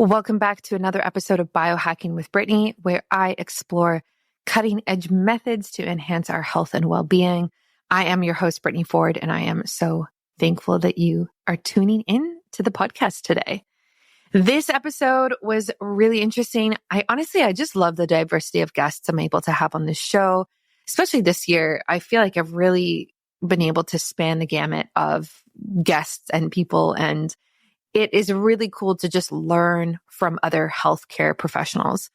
Well, welcome back to another episode of Biohacking with Brittany, where I explore cutting-edge methods to enhance our health and well-being. I am your host, Brittany Ford, and I am so thankful that you are tuning in to the podcast today. This episode was really interesting. I just love the diversity of guests I'm able to have on this show, especially this year. I feel like I've really been able to span the gamut of guests and people, and it is really cool to just learn from other healthcare professionals.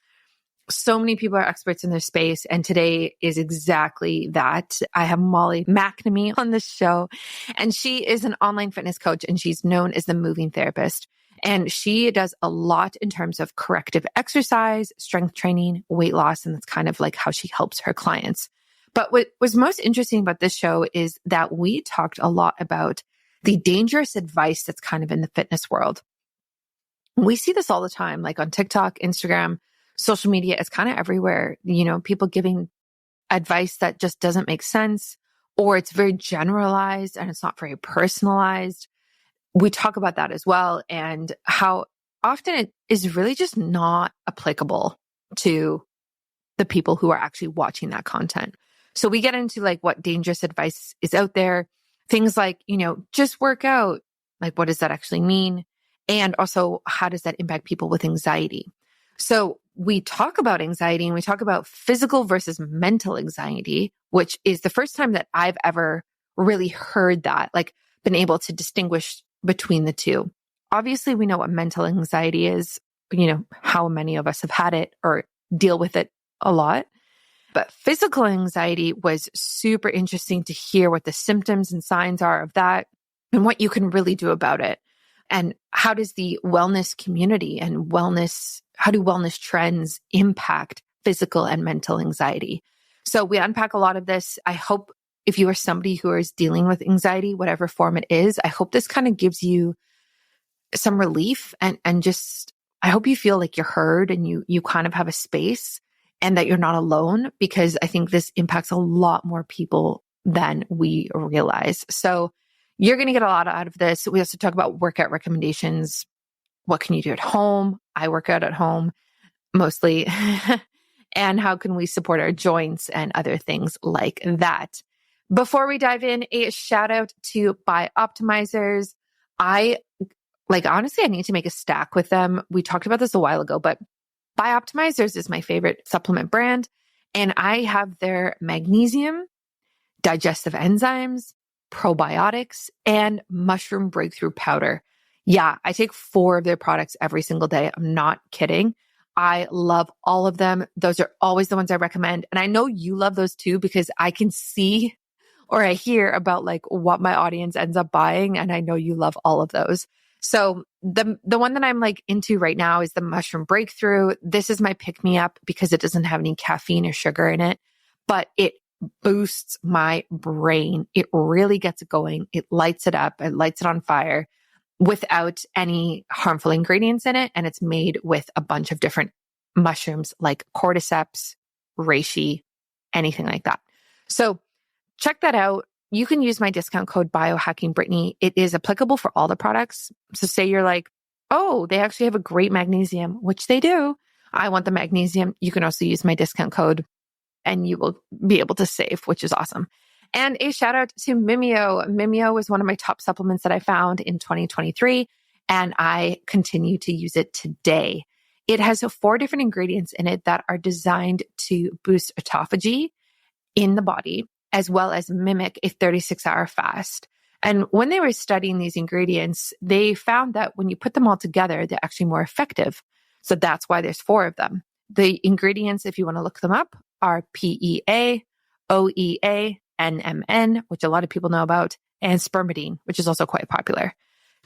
So many people are experts in their space, and today is exactly that. I have Molly McNamee on the show, and she is an online fitness coach, and she's known as the moving therapist. And she does a lot in terms of corrective exercise, strength training, weight loss, and that's kind of like how she helps her clients. But what was most interesting about this show is that we talked a lot about the dangerous advice that's kind of in the fitness world. We see this all the time, like on TikTok, Instagram, social media. It's kind of everywhere. People giving advice that just doesn't make sense, or it's very generalized and it's not very personalized. We talk about that as well, and how often it is really just not applicable to the people who are actually watching that content. So we get into like what dangerous advice is out there. Things like, just work out. Like, what does that actually mean? And also, how does that impact people with anxiety? So we talk about anxiety, and we talk about physical versus mental anxiety, which is the first time that I've ever really heard that, like been able to distinguish between the two. Obviously, we know what mental anxiety is, how many of us have had it or deal with it a lot. But physical anxiety was super interesting to hear what the symptoms and signs are of that and what you can really do about it. And how does the wellness community and how do wellness trends impact physical and mental anxiety? So we unpack a lot of this. I hope if you are somebody who is dealing with anxiety, whatever form it is, I hope this kind of gives you some relief and just, I hope you feel like you're heard and you kind of have a space, and that you're not alone, because I think this impacts a lot more people than we realize. So you're going to get a lot out of this. We also talk about workout recommendations. What can you do at home? I work out at home mostly. And how can we support our joints and other things like that? Before we dive in, a shout out to Bioptimizers. Honestly, I need to make a stack with them. We talked about this a while ago, but Bioptimizers is my favorite supplement brand, and I have their magnesium, digestive enzymes, probiotics, and mushroom breakthrough powder. Yeah, I take 4 of their products every single day. I'm not kidding. I love all of them. Those are always the ones I recommend. And I know you love those too, because I can see or I hear about like what my audience ends up buying, and I know you love all of those. So the one that I'm like into right now is the mushroom breakthrough. This is my pick-me-up because it doesn't have any caffeine or sugar in it, but it boosts my brain. It really gets it going. It lights it up. It lights it on fire without any harmful ingredients in it. And it's made with a bunch of different mushrooms like cordyceps, reishi, anything like that. So check that out. You can use my discount code BiohackingBrittany. It is applicable for all the products. So say you're like, oh, they actually have a great magnesium, which they do. I want the magnesium. You can also use my discount code and you will be able to save, which is awesome. And a shout out to Mimeo. Mimeo was one of my top supplements that I found in 2023, and I continue to use it today. It has 4 different ingredients in it that are designed to boost autophagy in the body, as well as mimic a 36-hour fast. And when they were studying these ingredients, they found that when you put them all together, they're actually more effective. So that's why there's 4 of them. The ingredients, if you want to look them up, are PEA, OEA, NMN, which a lot of people know about, and spermidine, which is also quite popular.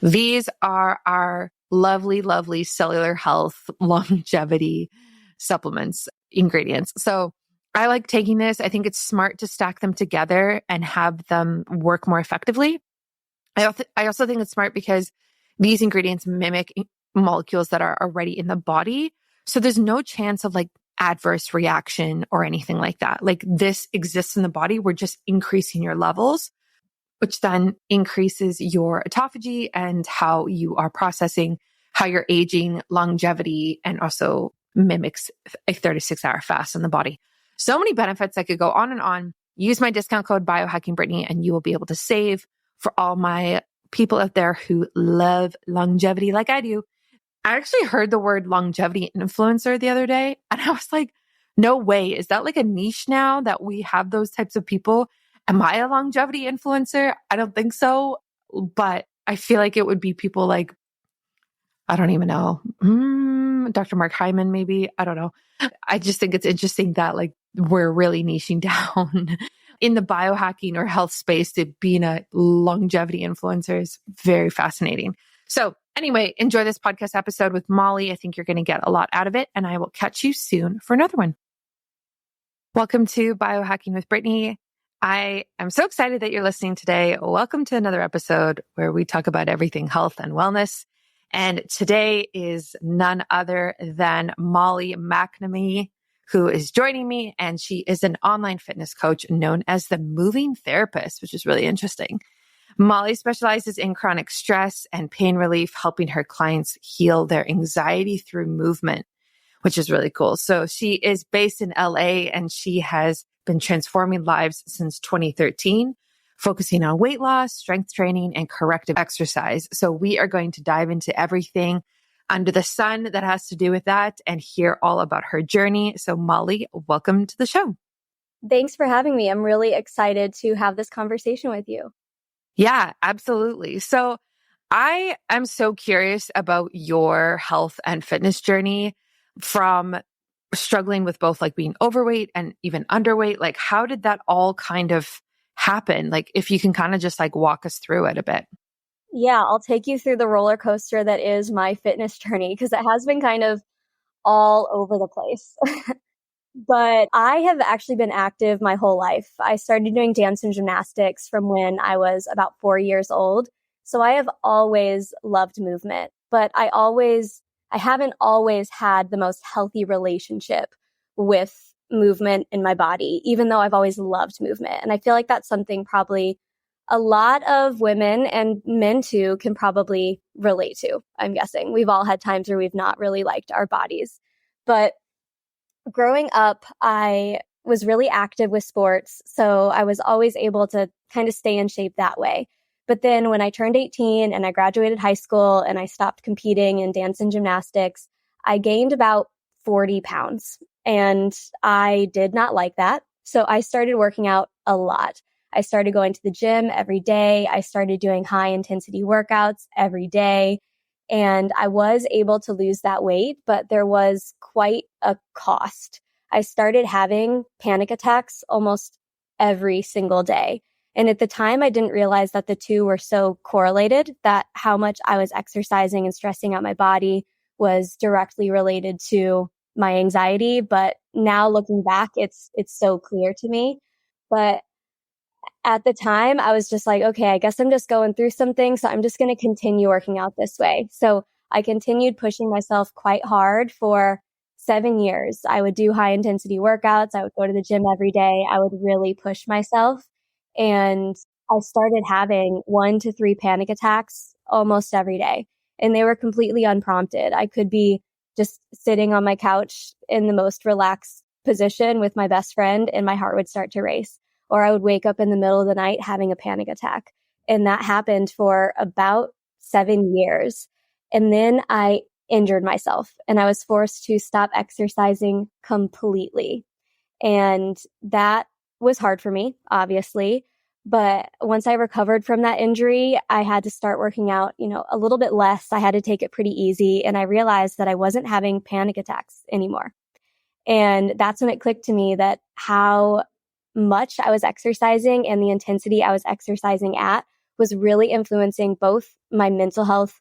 These are our lovely, lovely cellular health, longevity supplements, ingredients. So I like taking this. I think it's smart to stack them together and have them work more effectively. I also think it's smart because these ingredients mimic molecules that are already in the body. So there's no chance of like adverse reaction or anything like that. Like this exists in the body. We're just increasing your levels, which then increases your autophagy and how you are processing how you're aging, longevity, and also mimics a 36-hour fast in the body. So many benefits. I could go on and on. Use my discount code biohackingbrittany and you will be able to save. For all my people out there who love longevity like I do. I actually heard the word longevity influencer the other day, and I was like, no way. Is that like a niche now that we have those types of people? Am I a longevity influencer? I don't think so, but I feel like it would be people like, I don't even know, Dr. Mark Hyman, maybe. I don't know. I just think it's interesting that like we're really niching down in the biohacking or health space to being a longevity influencer is very fascinating. So anyway, enjoy this podcast episode with Molly. I think you're going to get a lot out of it, and I will catch you soon for another one. Welcome to Biohacking with Brittany. I am so excited that you're listening today. Welcome to another episode where we talk about everything health and wellness. And today is none other than Molly McNamee, who is joining me. And she is an online fitness coach known as the Moving Therapist, which is really interesting. Molly specializes in chronic stress and pain relief, helping her clients heal their anxiety through movement, which is really cool. So she is based in LA and she has been transforming lives since 2013, focusing on weight loss, strength training, and corrective exercise. So we are going to dive into everything under the sun that has to do with that and hear all about her journey. So Molly, welcome to the show. Thanks for having me. I'm really excited to have this conversation with you. Yeah, absolutely. So I am so curious about your health and fitness journey from struggling with both like being overweight and even underweight. Like, how did that all kind of happen? Like, if you can kind of just like walk us through it a bit. Yeah, I'll take you through the roller coaster that is my fitness journey because it has been kind of all over the place. But I have actually been active my whole life. I started doing dance and gymnastics from when I was about 4 years old. So I have always loved movement, but I haven't always had the most healthy relationship with movement in my body, even though I've always loved movement. And I feel like that's something probably a lot of women and men too can probably relate to. I'm guessing we've all had times where we've not really liked our bodies, but growing up, I was really active with sports, so I was always able to kind of stay in shape that way. But then when I turned 18 and I graduated high school and I stopped competing in dance and gymnastics, I gained about 40 pounds and I did not like that. So I started working out a lot. I started going to the gym every day. I started doing high intensity workouts every day. And I was able to lose that weight, but there was quite a cost. I started having panic attacks almost every single day. And at the time, I didn't realize that the two were so correlated, that how much I was exercising and stressing out my body was directly related to my anxiety. But now looking back, it's so clear to me. But at the time, I was just like, okay, I guess I'm just going through something. So I'm just going to continue working out this way. So I continued pushing myself quite hard for 7 years. I would do high intensity workouts. I would go to the gym every day. I would really push myself. And I started having 1 to 3 panic attacks almost every day. And they were completely unprompted. I could be just sitting on my couch in the most relaxed position with my best friend and my heart would start to race. Or I would wake up in the middle of the night having a panic attack. And that happened for about 7 years. And then I injured myself and I was forced to stop exercising completely. And that was hard for me, obviously. But once I recovered from that injury, I had to start working out, a little bit less. I had to take it pretty easy. And I realized that I wasn't having panic attacks anymore. And that's when it clicked to me that how much I was exercising and the intensity I was exercising at was really influencing both my mental health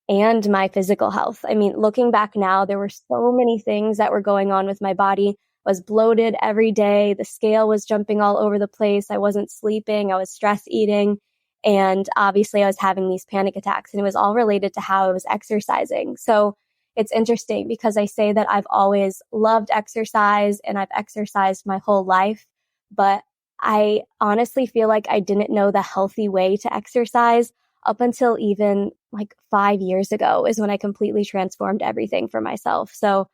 and my physical health. I mean, looking back now, there were so many things that were going on with my body. I was bloated every day. The scale was jumping all over the place. I wasn't sleeping. I was stress eating. And obviously I was having these panic attacks and it was all related to how I was exercising. So it's interesting because I say that I've always loved exercise and I've exercised my whole life. But I honestly feel like I didn't know the healthy way to exercise up until even like 5 years ago is when I completely transformed everything for myself. So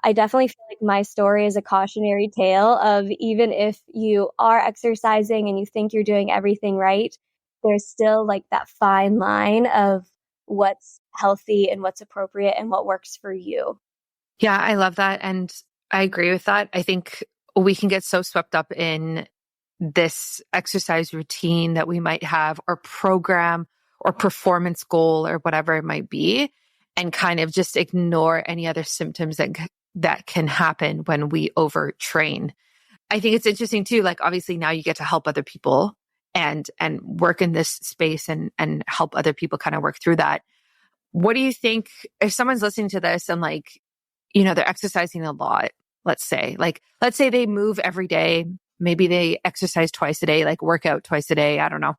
I definitely feel like my story is a cautionary tale of even if you are exercising and you think you're doing everything right, there's still like that fine line of what's healthy and what's appropriate and what works for you. Yeah, I love that. And I agree with that. I think we can get so swept up in this exercise routine that we might have, or program or performance goal or whatever it might be, and kind of just ignore any other symptoms that can happen when we overtrain. I think it's interesting too, like obviously now you get to help other people and work in this space and help other people kind of work through that. What do you think if someone's listening to this and like, they're exercising a lot, let's say they move every day, maybe they exercise twice a day, like work out twice a day. I don't know.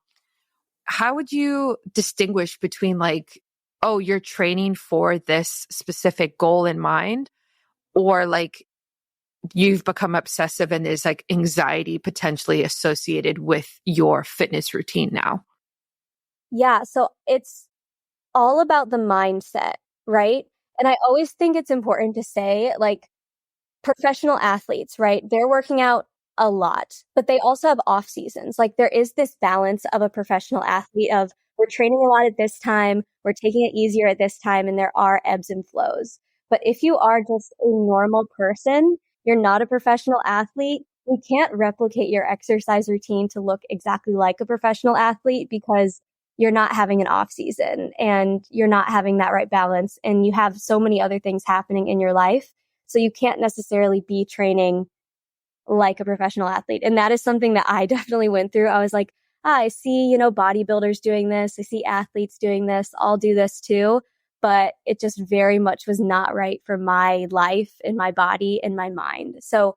How would you distinguish between like, oh, you're training for this specific goal in mind, or like you've become obsessive and there's like anxiety potentially associated with your fitness routine now? Yeah, so it's all about the mindset, right? And I always think it's important to say, like, professional athletes, right? They're working out a lot, but they also have off seasons. Like there is this balance of a professional athlete of we're training a lot at this time, we're taking it easier at this time, and there are ebbs and flows. But if you are just a normal person, you're not a professional athlete, you can't replicate your exercise routine to look exactly like a professional athlete because you're not having an off season and you're not having that right balance. And you have so many other things happening in your life. So you can't necessarily be training like a professional athlete. And that is something that I definitely went through. I was like, I see, bodybuilders doing this. I see athletes doing this. I'll do this too. But it just very much was not right for my life and my body and my mind. So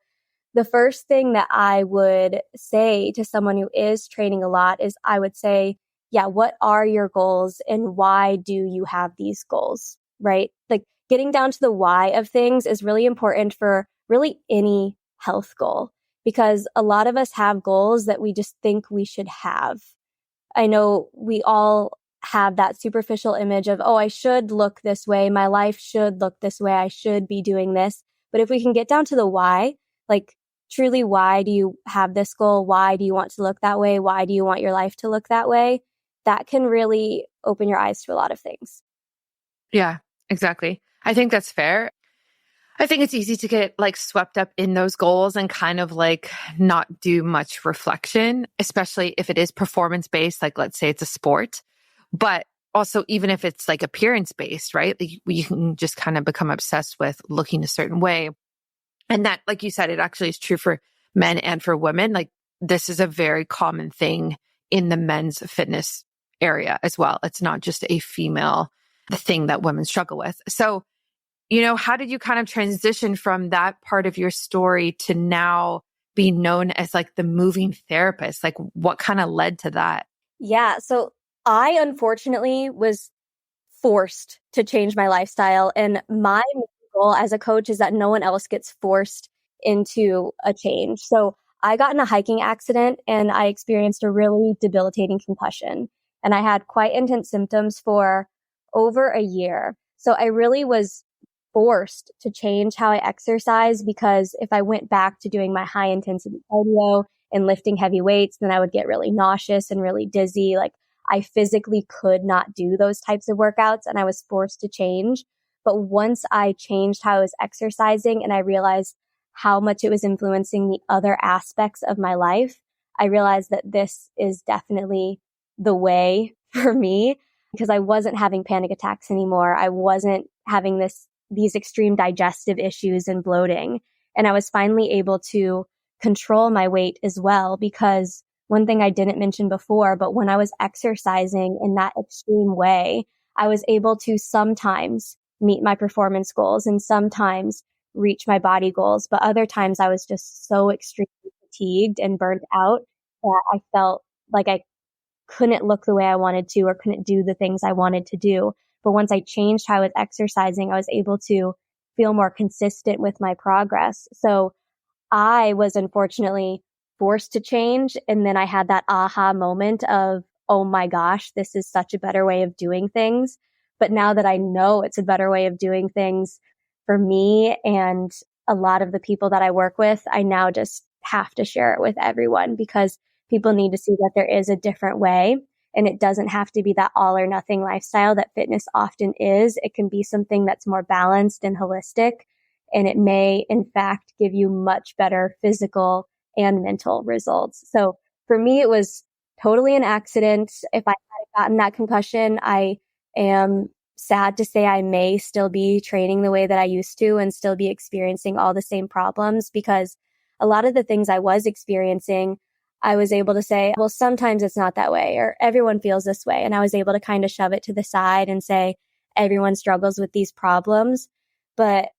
the first thing that I would say to someone who is training a lot is I would say, yeah, what are your goals and why do you have these goals, right? Like getting down to the why of things is really important for really any health goal because a lot of us have goals that we just think we should have. I know we all have that superficial image of, oh, I should look this way. My life should look this way. I should be doing this. But if we can get down to the why, like truly, why do you have this goal? Why do you want to look that way? Why do you want your life to look that way? That can really open your eyes to a lot of things. Yeah, exactly. I think that's fair. I think it's easy to get like swept up in those goals and kind of like not do much reflection, especially if it is performance based, like let's say it's a sport, but also even if it's like appearance based, right? Like you can just kind of become obsessed with looking a certain way. And that, like you said, it actually is true for men and for women. Like this is a very common thing in the men's fitness area as well. It's not just a female thing that women struggle with. So, how did you kind of transition from that part of your story to now be known as like the moving therapist? Like what kind of led to that? Yeah. So I unfortunately was forced to change my lifestyle. And my main goal as a coach is that no one else gets forced into a change. So I got in a hiking accident and I experienced a really debilitating concussion. And I had quite intense symptoms for over a year. So I really was forced to change how I exercise because if I went back to doing my high intensity cardio and lifting heavy weights, then I would get really nauseous and really dizzy. Like I physically could not do those types of workouts and I was forced to change. But once I changed how I was exercising and I realized how much it was influencing the other aspects of my life, I realized that this is definitely the way for me because I wasn't having panic attacks anymore. I wasn't having these extreme digestive issues and bloating. And I was finally able to control my weight as well because one thing I didn't mention before, but when I was exercising in that extreme way, I was able to sometimes meet my performance goals and sometimes reach my body goals. But other times I was just so extremely fatigued and burnt out that I felt like I couldn't look the way I wanted to or couldn't do the things I wanted to do. But once I changed how I was exercising, I was able to feel more consistent with my progress. So I was unfortunately forced to change. And then I had that aha moment of, oh my gosh, this is such a better way of doing things. But now that I know it's a better way of doing things for me and a lot of the people that I work with, I now just have to share it with everyone because people need to see that there is a different way. And it doesn't have to be that all or nothing lifestyle that fitness often is. It can be something that's more balanced and holistic. And it may, in fact, give you much better physical and mental results. So for me, it was totally an accident. If I had gotten that concussion, I am sad to say I may still be training the way that I used to and still be experiencing all the same problems because a lot of the things I was experiencing, I was able to say, well, sometimes it's not that way or everyone feels this way. And I was able to kind of shove it to the side and say, everyone struggles with these problems. But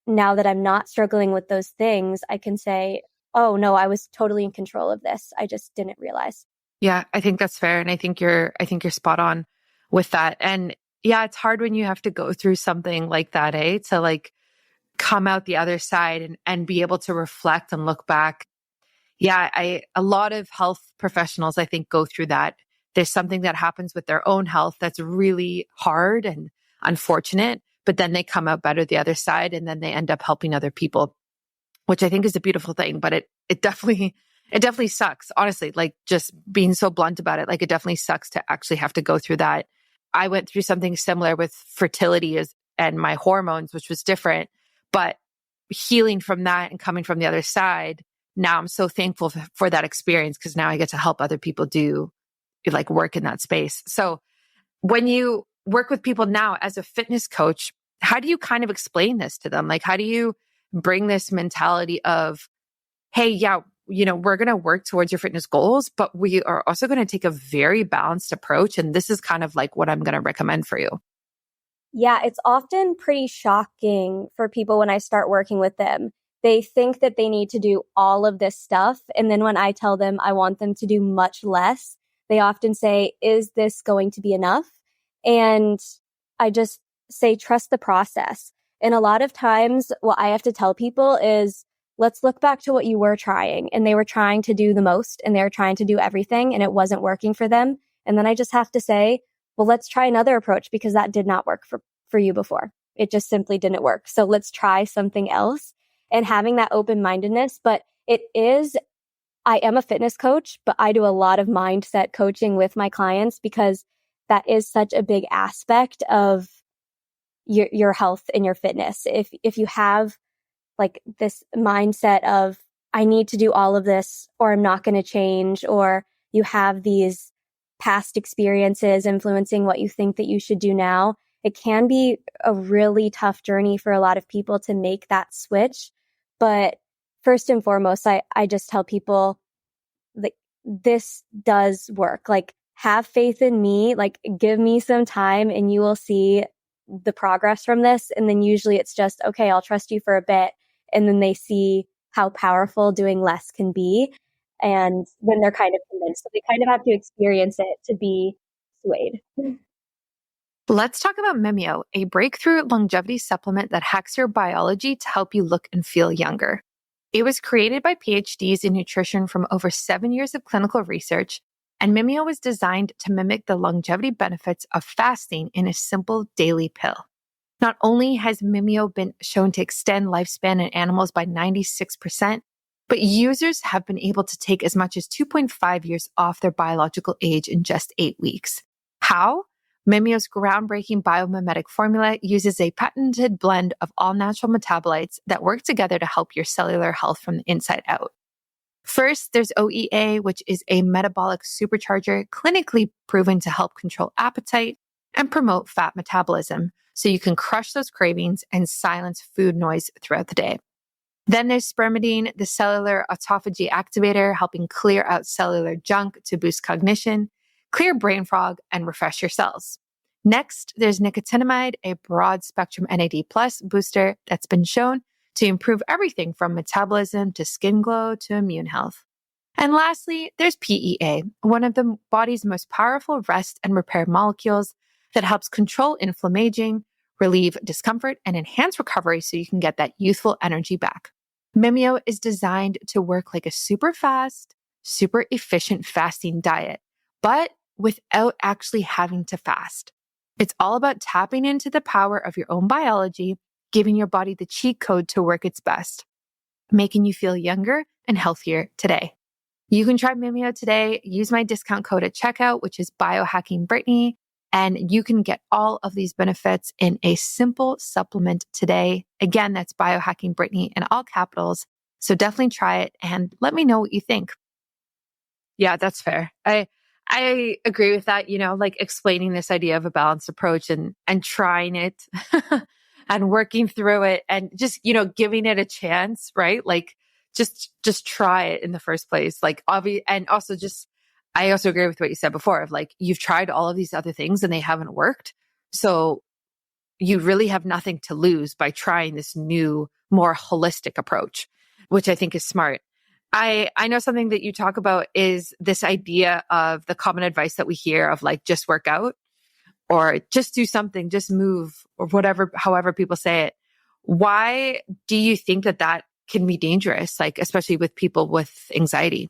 now that I'm not struggling with those things, I can say, oh no, I was totally in control of this. I just didn't realize. Yeah, I think that's fair. And I think you're spot on with that. And yeah, it's hard when you have to go through something like that, to like come out the other side and be able to reflect and look back. Yeah, a lot of health professionals, I think, go through that. There's something that happens with their own health that's really hard and unfortunate, but then they come out better the other side and then they end up helping other people, which I think is a beautiful thing, but it definitely sucks. Honestly, like just being so blunt about it, like it definitely sucks to actually have to go through that. I went through something similar with fertility and my hormones, which was different, but healing from that and coming from the other side. Now I'm so thankful for that experience because now I get to help other people do like work in that space. So when you work with people now as a fitness coach, how do you kind of explain this to them? Like, how do you bring this mentality of, hey, yeah, we're going to work towards your fitness goals, but we are also going to take a very balanced approach. And this is kind of like what I'm going to recommend for you. Yeah, it's often pretty shocking for people when I start working with them. They think that they need to do all of this stuff. And then when I tell them I want them to do much less, they often say, is this going to be enough? And I just say, trust the process. And a lot of times what I have to tell people is, let's look back to what you were trying. And they were trying to do the most and they were trying to do everything and it wasn't working for them. And then I just have to say, well, let's try another approach because that did not work for you before. It just simply didn't work. So let's try something else and having that open-mindedness. But I am a fitness coach, but I do a lot of mindset coaching with my clients because that is such a big aspect of your health and your fitness. If you have like this mindset of, I need to do all of this or I'm not going to change, or you have these past experiences influencing what you think that you should do now, it can be a really tough journey for a lot of people to make that switch. But first and foremost, I just tell people like, this does work. Like, have faith in me, like give me some time and you will see the progress from this. And then usually it's just, okay, I'll trust you for a bit. And then they see how powerful doing less can be. And then they're kind of convinced. So they kind of have to experience it to be swayed. Let's talk about Mimeo, a breakthrough longevity supplement that hacks your biology to help you look and feel younger. It was created by PhDs in nutrition from over 7 years of clinical research, and Mimeo was designed to mimic the longevity benefits of fasting in a simple daily pill. Not only has Mimeo been shown to extend lifespan in animals by 96%, but users have been able to take as much as 2.5 years off their biological age in just 8 weeks. How? Mimeo's groundbreaking biomimetic formula uses a patented blend of all natural metabolites that work together to help your cellular health from the inside out. First, there's OEA, which is a metabolic supercharger clinically proven to help control appetite and promote fat metabolism, so you can crush those cravings and silence food noise throughout the day. Then there's spermidine, the cellular autophagy activator, helping clear out cellular junk to boost cognition, clear brain fog, and refresh your cells. Next, there's nicotinamide, a broad spectrum NAD+ booster that's been shown to improve everything from metabolism to skin glow to immune health. And lastly, there's PEA, one of the body's most powerful rest and repair molecules that helps control inflammation, relieve discomfort, and enhance recovery so you can get that youthful energy back. Mimeo is designed to work like a super fast, super efficient fasting diet, but without actually having to fast. It's all about tapping into the power of your own biology, giving your body the cheat code to work its best, making you feel younger and healthier today. You can try Mimeo today. Use my discount code at checkout, which is biohackingbrittany, and you can get all of these benefits in a simple supplement today. Again, that's biohackingbrittany in all capitals. So definitely try it and let me know what you think. Yeah, that's fair. I agree with that, like explaining this idea of a balanced approach and trying it and working through it and just, giving it a chance, right? Like just try it in the first place. Like obvious, and also just I also agree with what you said before of like you've tried all of these other things and they haven't worked. So you really have nothing to lose by trying this new, more holistic approach, which I think is smart. I know something that you talk about is this idea of the common advice that we hear of like, just work out or just do something, just move or whatever, however people say it. Why do you think that that can be dangerous? Like, especially with people with anxiety?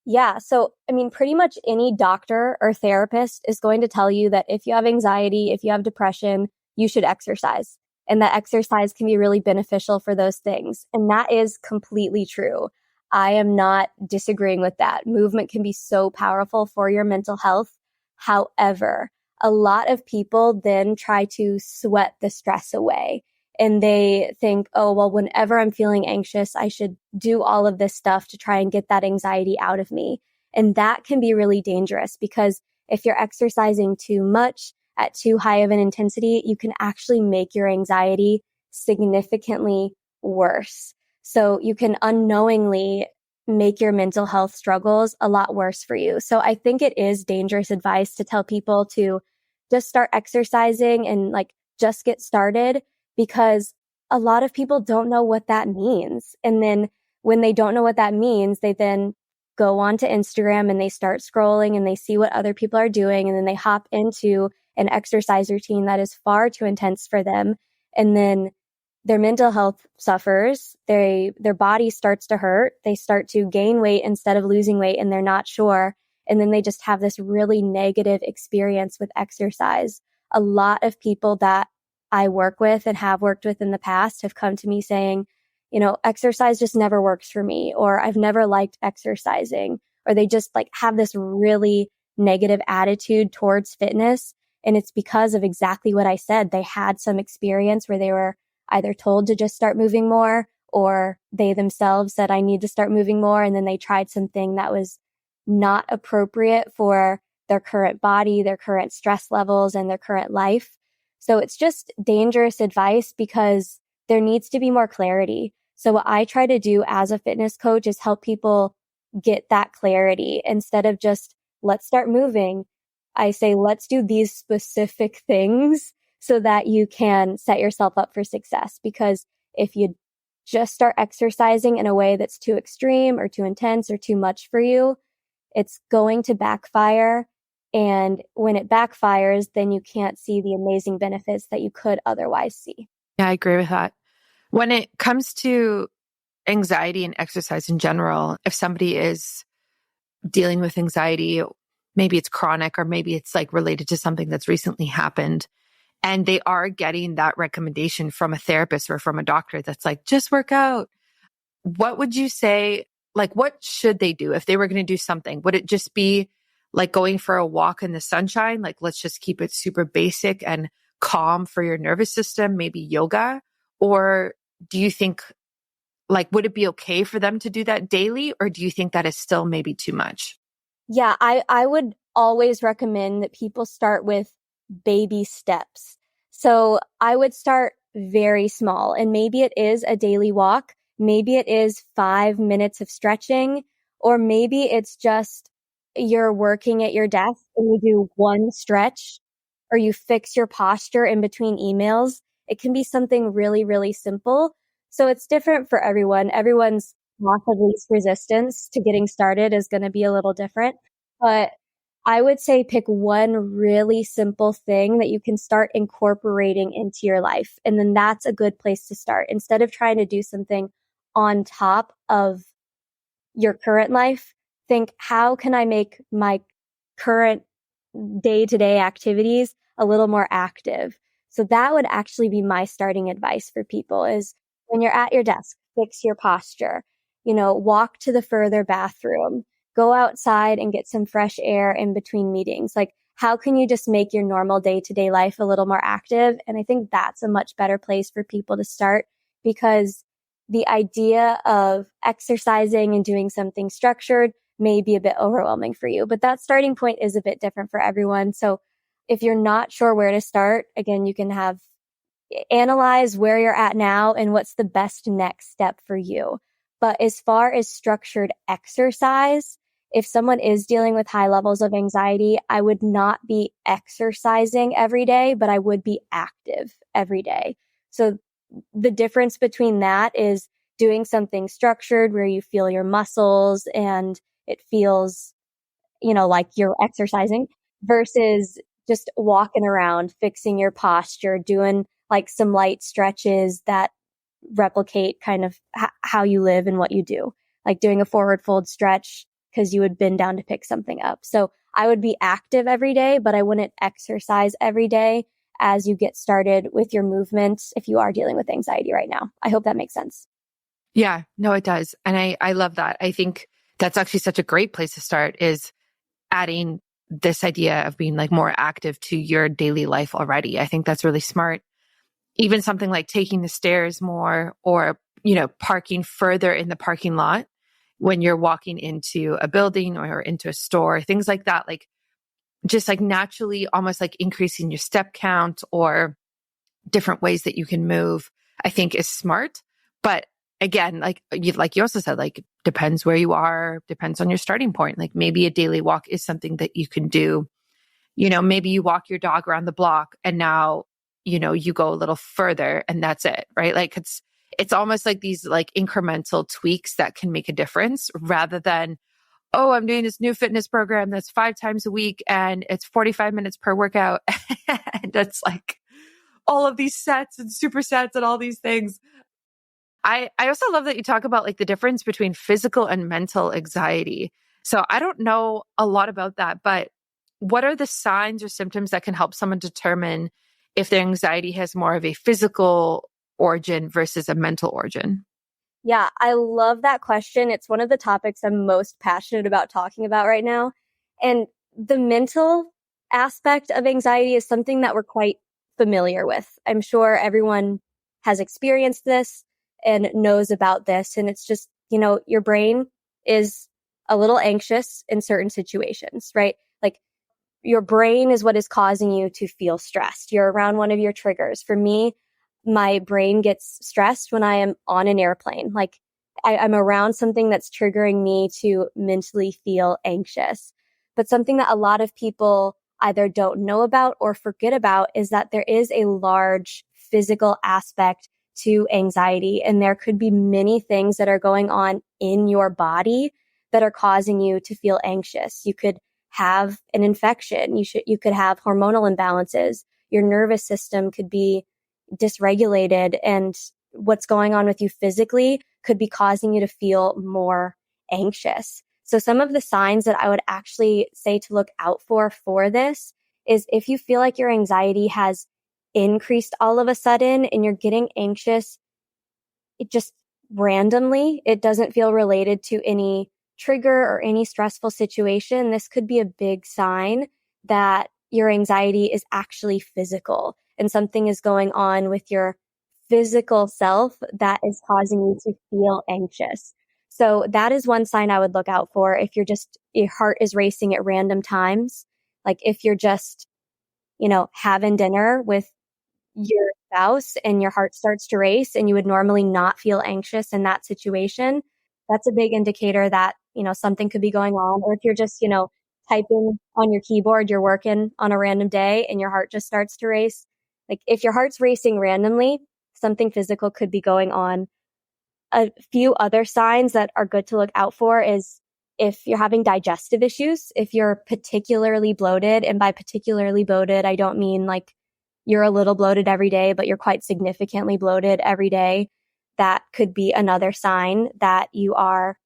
Yeah. So, I mean, pretty much any doctor or therapist is going to tell you that if you have anxiety, if you have depression, you should exercise. And that exercise can be really beneficial for those things. And that is completely true. I am not disagreeing with that. Movement can be so powerful for your mental health. However, a lot of people then try to sweat the stress away. And they think, oh, well, whenever I'm feeling anxious, I should do all of this stuff to try and get that anxiety out of me. And that can be really dangerous because if you're exercising too much at too high of an intensity, you can actually make your anxiety significantly worse. So you can unknowingly make your mental health struggles a lot worse for you. So I think it is dangerous advice to tell people to just start exercising and like just get started, because a lot of people don't know what that means. And then when they don't know what that means, they then go onto Instagram and they start scrolling and they see what other people are doing. And then they hop into an exercise routine that is far too intense for them. And then their mental health suffers. Their body starts to hurt. They start to gain weight instead of losing weight and they're not sure. And then they just have this really negative experience with exercise. A lot of people that I work with and have worked with in the past have come to me saying, exercise just never works for me, or I've never liked exercising, or they just like have this really negative attitude towards fitness. And it's because of exactly what I said. They had some experience where they were either told to just start moving more, or they themselves said, I need to start moving more. And then they tried something that was not appropriate for their current body, their current stress levels, and their current life. So it's just dangerous advice because there needs to be more clarity. So what I try to do as a fitness coach is help people get that clarity instead of just, let's start moving. I say, let's do these specific things so that you can set yourself up for success. Because if you just start exercising in a way that's too extreme or too intense or too much for you, it's going to backfire. And when it backfires, then you can't see the amazing benefits that you could otherwise see. Yeah, I agree with that. When it comes to anxiety and exercise in general, if somebody is dealing with anxiety, maybe it's chronic or maybe it's like related to something that's recently happened, and they are getting that recommendation from a therapist or from a doctor that's like, just work out. What would you say, like, what should they do if they were going to do something? Would it just be like going for a walk in the sunshine? Like, let's just keep it super basic and calm for your nervous system, maybe yoga? Or do you think, like, would it be okay for them to do that daily? Or do you think that is still maybe too much? Yeah, I would always recommend that people start with baby steps. So I would start very small, and maybe it is a daily walk. Maybe it is 5 minutes of stretching, or maybe it's just you're working at your desk and you do one stretch, or you fix your posture in between emails. It can be something really, really simple. So it's different for everyone. Everyone's path of least resistance to getting started is going to be a little different. But I would say pick one really simple thing that you can start incorporating into your life. And then that's a good place to start. Instead of trying to do something on top of your current life, think, how can I make my current day-to-day activities a little more active. So that would actually be my starting advice for people is when you're at your desk, fix your posture, walk to the further bathroom, go outside and get some fresh air in between meetings. Like, how can you just make your normal day-to-day life a little more active? And I think that's a much better place for people to start, because the idea of exercising and doing something structured may be a bit overwhelming for you, but that starting point is a bit different for everyone. So if you're not sure where to start, again, you can analyze where you're at now and what's the best next step for you. But as far as structured exercise, if someone is dealing with high levels of anxiety, I would not be exercising every day, but I would be active every day. So the difference between that is doing something structured where you feel your muscles and it feels, like you're exercising, versus just walking around, fixing your posture, doing like some light stretches that replicate kind of how you live and what you do, like doing a forward fold stretch because you would bend down to pick something up. So I would be active every day, but I wouldn't exercise every day as you get started with your movement if you are dealing with anxiety right now. I hope that makes sense. Yeah, no, it does. And I love that. I think that's actually such a great place to start, is adding this idea of being like more active to your daily life already. I think that's really smart. Even something like taking the stairs more, or, parking further in the parking lot when you're walking into a building or into a store, things like that, like just like naturally almost like increasing your step count or different ways that you can move, I think is smart. But again, like you also said, like depends where you are, depends on your starting point. Like maybe a daily walk is something that you can do. Maybe you walk your dog around the block and now, you go a little further and that's it, right? Like it's almost like these like incremental tweaks that can make a difference, rather than, oh, I'm doing this new fitness program that's 5 times a week and it's 45 minutes per workout. And it's like all of these sets and supersets and all these things. I also love that you talk about like the difference between physical and mental anxiety. So I don't know a lot about that, but what are the signs or symptoms that can help someone determine if their anxiety has more of a physical origin versus a mental origin? Yeah, I love that question. It's one of the topics I'm most passionate about talking about right now. And the mental aspect of anxiety is something that we're quite familiar with. I'm sure everyone has experienced this and knows about this. And it's just, your brain is a little anxious in certain situations, right? Like, your brain is what is causing you to feel stressed. You're around one of your triggers. For me, my brain gets stressed when I am on an airplane. Like, I'm around something that's triggering me to mentally feel anxious. But something that a lot of people either don't know about or forget about is that there is a large physical aspect to anxiety. And there could be many things that are going on in your body that are causing you to feel anxious. You could have an infection. You could have hormonal imbalances. Your nervous system could be dysregulated, and what's going on with you physically could be causing you to feel more anxious. So some of the signs that I would actually say to look out for this is if you feel like your anxiety has increased all of a sudden and you're getting anxious, it just randomly, it doesn't feel related to any trigger or any stressful situation. This could be a big sign that your anxiety is actually physical and something is going on with your physical self that is causing you to feel anxious. So that is one sign I would look out for. If your heart is racing at random times, like if you're just, having dinner with your spouse and your heart starts to race and you would normally not feel anxious in that situation, that's a big indicator that, something could be going on. Or if you're just, typing on your keyboard, you're working on a random day and your heart just starts to race. Like if your heart's racing randomly, something physical could be going on. A few other signs that are good to look out for is if you're having digestive issues, if you're particularly bloated, and by particularly bloated, I don't mean like you're a little bloated every day, but you're quite significantly bloated every day. That could be another sign that you are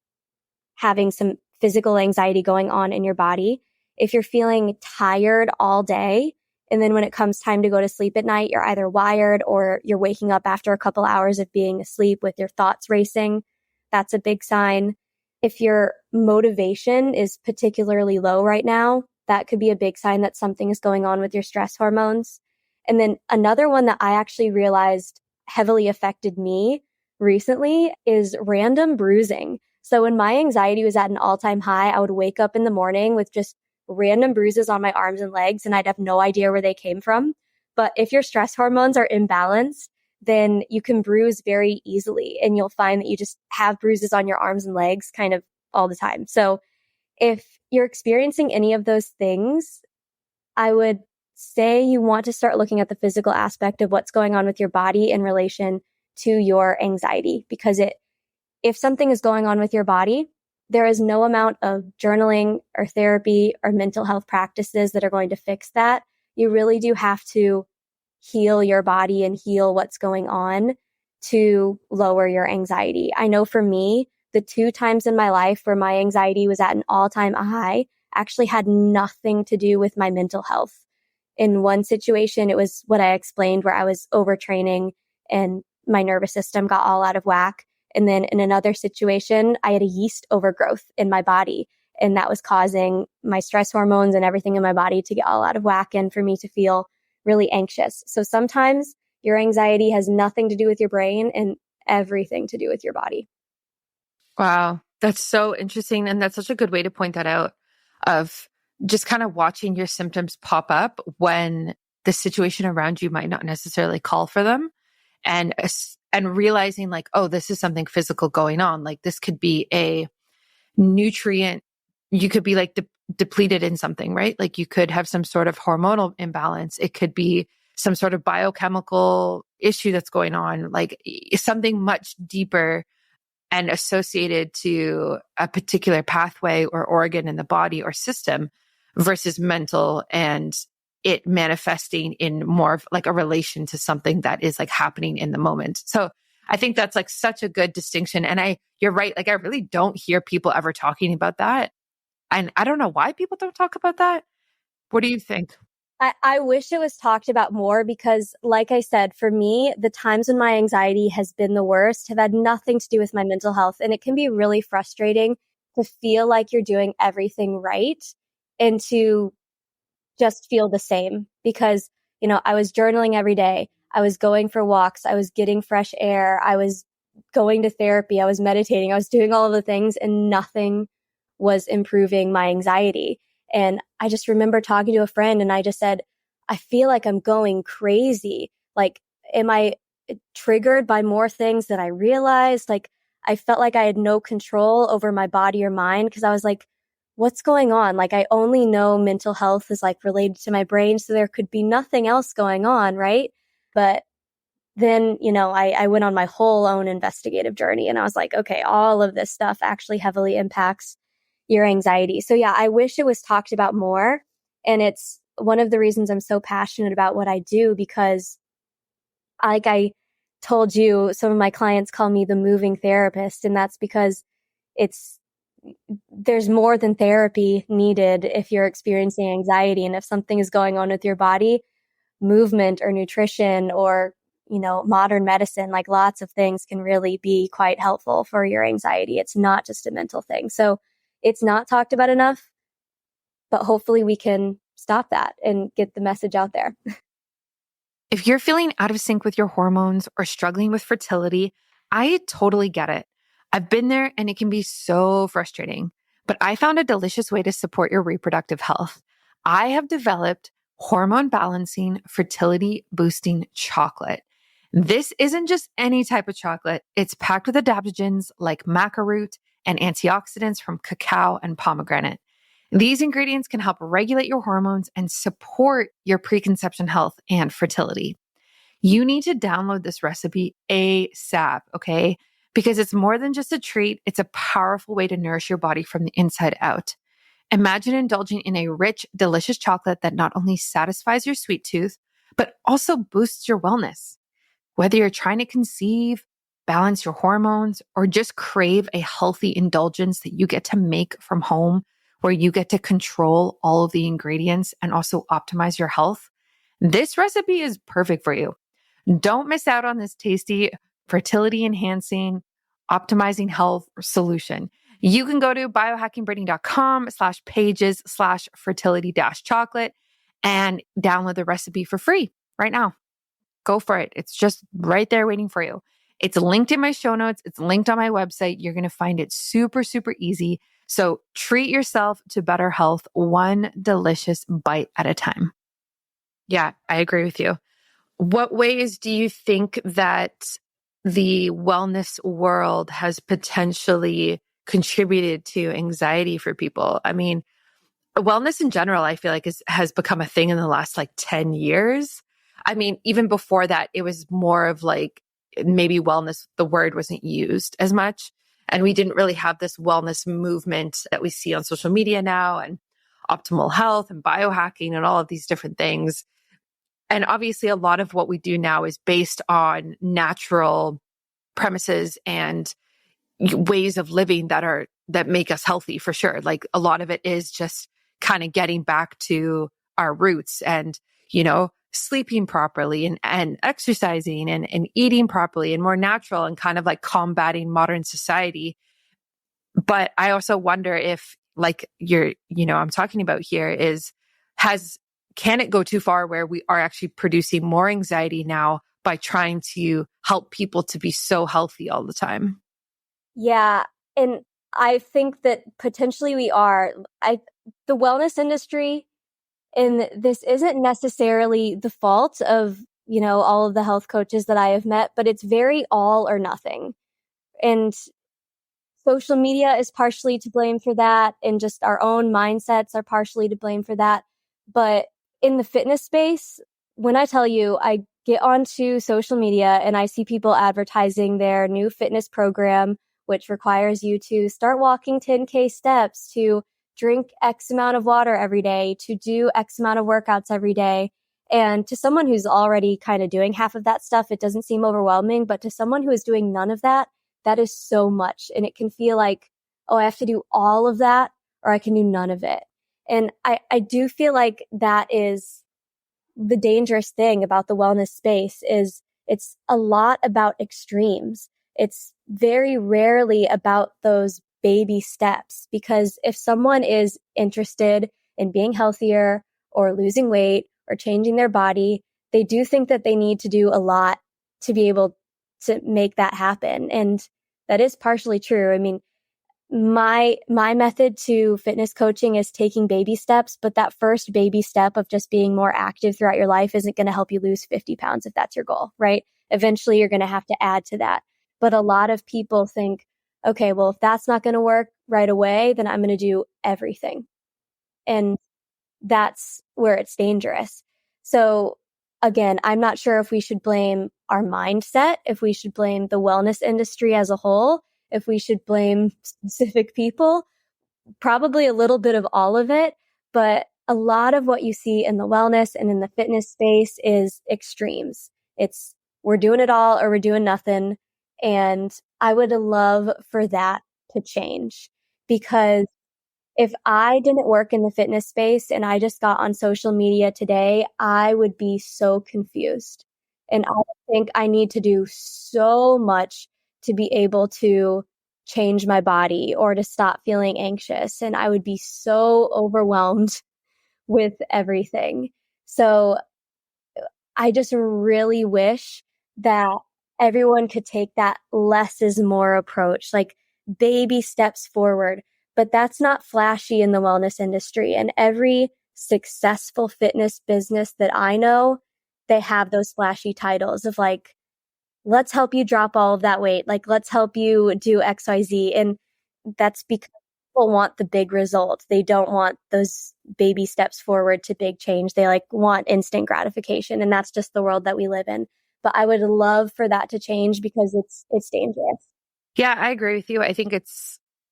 having some physical anxiety going on in your body. if you're feeling tired all day, and then when it comes time to go to sleep at night, you're either wired or you're waking up after a couple hours of being asleep with your thoughts racing, that's a big sign. If your motivation is particularly low right now, that could be a big sign that something is going on with your stress hormones. And then another one that I actually realized heavily affected me recently is random bruising. So when my anxiety was at an all-time high, I would wake up in the morning with just random bruises on my arms and legs, and I'd have no idea where they came from. But if your stress hormones are imbalanced, then you can bruise very easily, and you'll find that you just have bruises on your arms and legs kind of all the time. So if you're experiencing any of those things, I would say you want to start looking at the physical aspect of what's going on with your body in relation to your anxiety, because if something is going on with your body, there is no amount of journaling or therapy or mental health practices that are going to fix that. You really do have to heal your body and heal what's going on to lower your anxiety. I know for me, the 2 times in my life where my anxiety was at an all-time high actually had nothing to do with my mental health. In one situation, it was what I explained, where I was overtraining and my nervous system got all out of whack. And then in another situation, I had a yeast overgrowth in my body, and that was causing my stress hormones and everything in my body to get all out of whack and for me to feel really anxious. So sometimes your anxiety has nothing to do with your brain and everything to do with your body. Wow. That's so interesting. And that's such a good way to point that out, of just kind of watching your symptoms pop up when the situation around you might not necessarily call for them, and realizing like, oh, this is something physical going on. Like this could be a nutrient. You could be like depleted in something, right? Like you could have some sort of hormonal imbalance. It could be some sort of biochemical issue that's going on, like something much deeper and associated to a particular pathway or organ in the body or system, versus mental and it manifesting in more of like a relation to something that is like happening in the moment. So I think that's like such a good distinction. And you're right. Like I really don't hear people ever talking about that. And I don't know why people don't talk about that. What do you think? I wish it was talked about more, because like I said, for me, the times when my anxiety has been the worst have had nothing to do with my mental health. And it can be really frustrating to feel like you're doing everything right and to just feel the same, because, I was journaling every day. I was going for walks. I was getting fresh air. I was going to therapy. I was meditating. I was doing all of the things, and nothing was improving my anxiety. And I just remember talking to a friend, and I just said, I feel like I'm going crazy. Like, am I triggered by more things than I realized? Like, I felt like I had no control over my body or mind, because I was like, what's going on? Like, I only know mental health is like related to my brain, so there could be nothing else going on, right? But then, I went on my whole own investigative journey, and I was like, okay, all of this stuff actually heavily impacts your anxiety. So yeah, I wish it was talked about more. And it's one of the reasons I'm so passionate about what I do, because like I told you, some of my clients call me the moving therapist. And that's because there's more than therapy needed if you're experiencing anxiety. And if something is going on with your body, movement or nutrition or, modern medicine, like lots of things can really be quite helpful for your anxiety. It's not just a mental thing. So it's not talked about enough, but hopefully we can stop that and get the message out there. If you're feeling out of sync with your hormones or struggling with fertility, I totally get it. I've been there and it can be so frustrating, but I found a delicious way to support your reproductive health. I have developed hormone balancing, fertility boosting chocolate. This isn't just any type of chocolate. It's packed with adaptogens like maca root and antioxidants from cacao and pomegranate. These ingredients can help regulate your hormones and support your preconception health and fertility. You need to download this recipe ASAP, okay? Because it's more than just a treat. It's a powerful way to nourish your body from the inside out. Imagine indulging in a rich, delicious chocolate that not only satisfies your sweet tooth, but also boosts your wellness. Whether you're trying to conceive, balance your hormones, or just crave a healthy indulgence that you get to make from home where you get to control all of the ingredients and also optimize your health, this recipe is perfect for you. Don't miss out on this tasty, fertility enhancing, optimizing health solution. You can go to biohackingbrittany.com/pages/fertility-chocolate and download the recipe for free right now. Go for it. It's just right there waiting for you. It's linked in my show notes. It's linked on my website. You're going to find it super, super easy. So treat yourself to better health, one delicious bite at a time. Yeah, I agree with you. What ways do you think that the wellness world has potentially contributed to anxiety for people? I mean, wellness in general, I feel like has become a thing in the last 10 years. I mean, even before that, it was more of maybe wellness, the word wasn't used as much. And we didn't really have this wellness movement that we see on social media now, and optimal health and biohacking and all of these different things. And obviously, a lot of what we do now is based on natural premises and ways of living that make us healthy for sure. A lot of it is just kind of getting back to our roots and, sleeping properly and exercising and eating properly and more natural and kind of combating modern society. But I also wonder if I'm talking about here can it go too far where we are actually producing more anxiety now by trying to help people to be so healthy all the time? Yeah. And I think that potentially we are. The wellness industry, and this isn't necessarily the fault of, all of the health coaches that I have met, but it's very all or nothing. And social media is partially to blame for that, and just our own mindsets are partially to blame for that. But in the fitness space, when I tell you, I get onto social media and I see people advertising their new fitness program, which requires you to start walking 10K steps, to drink X amount of water every day, to do X amount of workouts every day. And to someone who's already kind of doing half of that stuff, it doesn't seem overwhelming. But to someone who is doing none of that, that is so much. And it can feel like, oh, I have to do all of that or I can do none of it. And I do feel like that is the dangerous thing about the wellness space is it's a lot about extremes. It's very rarely about those baby steps, because if someone is interested in being healthier or losing weight or changing their body, they do think that they need to do a lot to be able to make that happen. And that is partially true. I mean, my method to fitness coaching is taking baby steps, but that first baby step of just being more active throughout your life isn't going to help you lose 50 pounds if that's your goal, right? Eventually you're going to have to add to that. But a lot of people think, okay, well, if that's not going to work right away, then I'm going to do everything. And that's where it's dangerous. So again, I'm not sure if we should blame our mindset, if we should blame the wellness industry as a whole, if we should blame specific people. Probably a little bit of all of it, but a lot of what you see in the wellness and in the fitness space is extremes. It's we're doing it all or we're doing nothing. And I would love for that to change, because if I didn't work in the fitness space and I just got on social media today, I would be so confused. And I think I need to do so much to be able to change my body or to stop feeling anxious. And I would be so overwhelmed with everything. So I just really wish that everyone could take that less is more approach, like baby steps forward. But that's not flashy in the wellness industry. And every successful fitness business that I know, they have those flashy titles of let's help you drop all of that weight. Let's help you do XYZ. And that's because people want the big result. They don't want those baby steps forward to big change. They want instant gratification. And that's just the world that we live in. But I would love for that to change, because it's dangerous. Yeah, I agree with you. I think it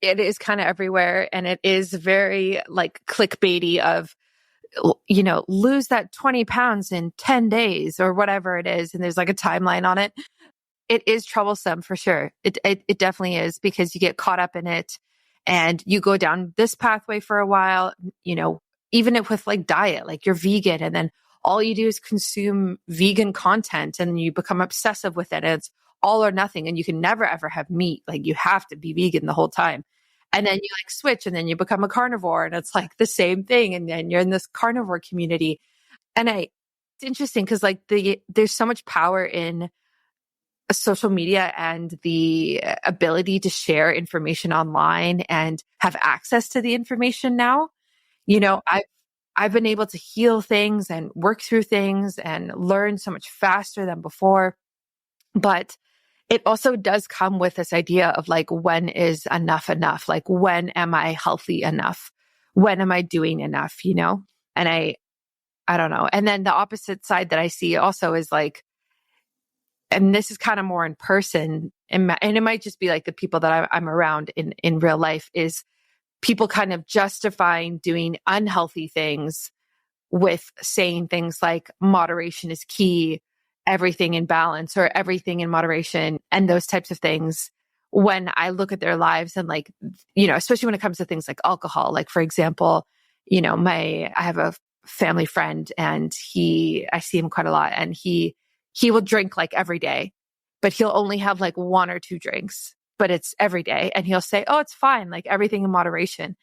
is kind of everywhere, and it is very clickbaity of, lose that 20 pounds in 10 days or whatever it is. And there's a timeline on it. It is troublesome for sure. It definitely is, because you get caught up in it. and you go down this pathway for a while, even if with like diet, like you're vegan and then all you do is consume vegan content and you become obsessive with it. And it's all or nothing. And you can never, ever have meat. Like you have to be vegan the whole time. And then you like switch and then you become a carnivore and it's like the same thing. And then you're in this carnivore community. And it's interesting because like there's so much power in social media and the ability to share information online and have access to the information now. I've been able to heal things and work through things and learn so much faster than before. But it also does come with this idea of like, when is enough enough? Like, when am I healthy enough? When am I doing enough? And I don't know. And then the opposite side that I see also is like, and this is kind of more in person, and it might just be like the people that I'm around in real life, is people kind of justifying doing unhealthy things with saying things like moderation is key, everything in balance, or everything in moderation, and those types of things. When I look at their lives and like, especially when it comes to things like alcohol, like for example, I have a family friend and I see him quite a lot, and he will drink like every day, but he'll only have like one or two drinks, but it's every day. And he'll say, oh, it's fine. Like everything in moderation.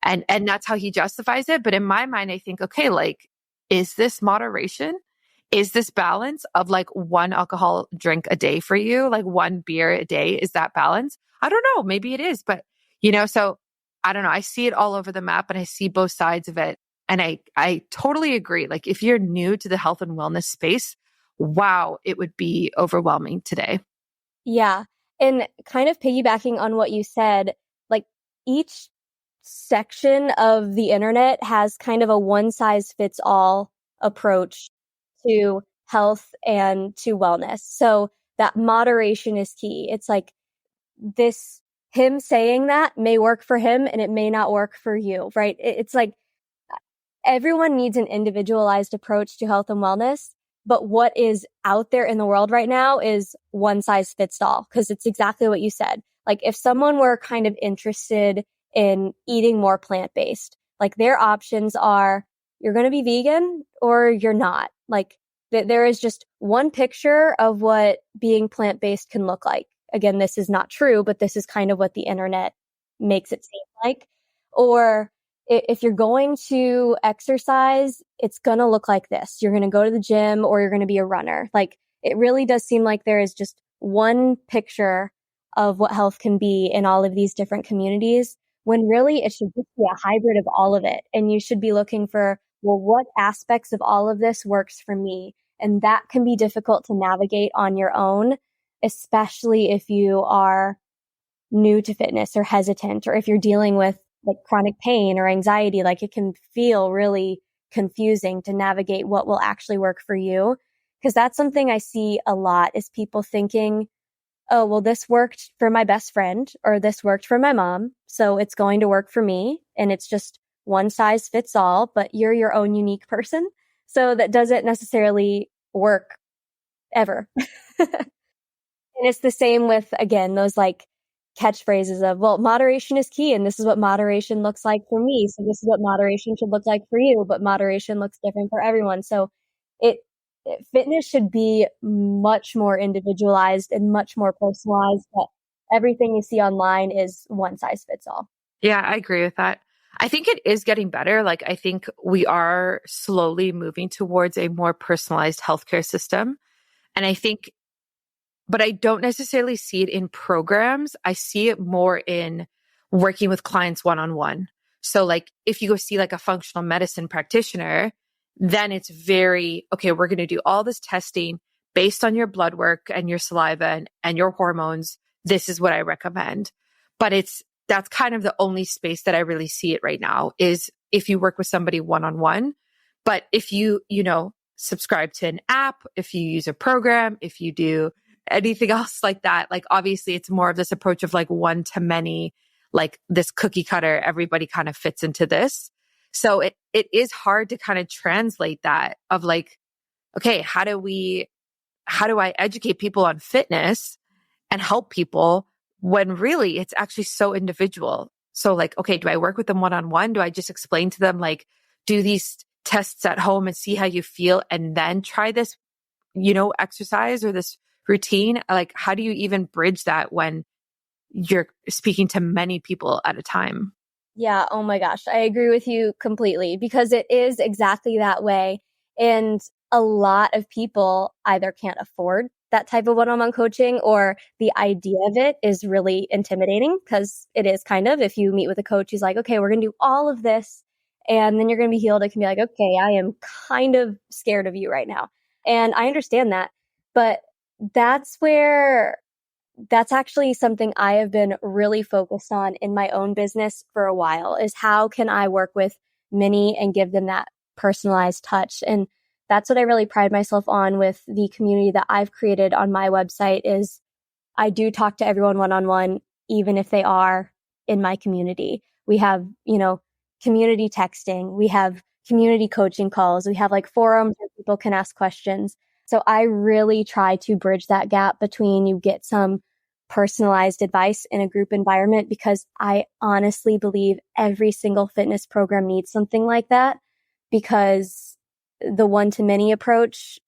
And that's how he justifies it. But in my mind, I think, okay, like, is this moderation? Is this balance of like one alcohol drink a day for you? Like one beer a day? Is that balance? I don't know. Maybe it is, but so I don't know. I see it all over the map and I see both sides of it. And I totally agree. Like if you're new to the health and wellness space, wow, it would be overwhelming today. Yeah. And kind of piggybacking on what you said, like each section of the internet has kind of a one size fits all approach to health and to wellness. So that moderation is key. It's like him saying that may work for him and it may not work for you, right? It's like everyone needs an individualized approach to health and wellness. But what is out there in the world right now is one size fits all, because it's exactly what you said. Like if someone were kind of interested in eating more plant-based, like their options are you're going to be vegan or you're not. Like there is just one picture of what being plant-based can look like. Again, this is not true, but this is kind of what the internet makes it seem like. Or if you're going to exercise, it's going to look like this. You're going to go to the gym or you're going to be a runner. Like it really does seem like there is just one picture of what health can be in all of these different communities, when really it should just be a hybrid of all of it. And you should be looking for, well, what aspects of all of this works for me? And that can be difficult to navigate on your own, especially if you are new to fitness or hesitant, or if you're dealing with like chronic pain or anxiety. Like it can feel really confusing to navigate what will actually work for you. Because that's something I see a lot, is people thinking, oh, well, this worked for my best friend or this worked for my mom, so it's going to work for me. And it's just one size fits all, but you're your own unique person. So that doesn't necessarily work ever. And it's the same with, again, those like catchphrases of, well, moderation is key, and this is what moderation looks like for me, so this is what moderation should look like for you, but moderation looks different for everyone. So fitness should be much more individualized and much more personalized, but everything you see online is one size fits all. Yeah, I agree with that. I think it is getting better. Like, I think we are slowly moving towards a more personalized healthcare system. And but I don't necessarily see it in programs. I see it more in working with clients one-on-one. So like if you go see like a functional medicine practitioner, then it's very, okay, we're going to do all this testing based on your blood work and your saliva and your hormones. This is what I recommend. But that's kind of the only space that I really see it right now, is if you work with somebody one-on-one. But if you subscribe to an app, if you use a program, if you do anything else like that, like obviously it's more of this approach of like one to many, like this cookie cutter, everybody kind of fits into this. So it is hard to kind of translate that of like, okay, how do I educate people on fitness and help people when really it's actually so individual. So like, okay, do I work with them one-on-one? Do I just explain to them, like, do these tests at home and see how you feel and then try this, exercise or this routine? Like, how do you even bridge that when you're speaking to many people at a time? Yeah. Oh my gosh. I agree with you completely because it is exactly that way. And a lot of people either can't afford that type of one-on-one coaching or the idea of it is really intimidating because it is kind of, if you meet with a coach who's like, okay, we're going to do all of this and then you're going to be healed. It can be like, okay, I am kind of scared of you right now. And I understand that, but that's where that's actually something I have been really focused on in my own business for a while is how can I work with many and give them that personalized touch. And that's what I really pride myself on with the community that I've created on my website is I do talk to everyone one-on-one, even if they are in my community. We have, community texting. We have community coaching calls. We have like forums where people can ask questions. So I really try to bridge that gap between you get some personalized advice in a group environment because I honestly believe every single fitness program needs something like that because the one-to-many approach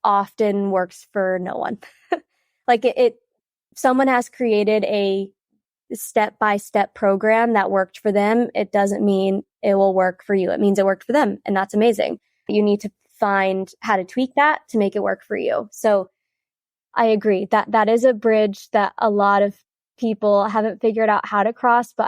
often works for no one. Like someone has created a step-by-step program that worked for them. It doesn't mean it will work for you. It means it worked for them, and that's amazing. You need to find how to tweak that to make it work for you. So I agree that that is a bridge that a lot of people haven't figured out how to cross, but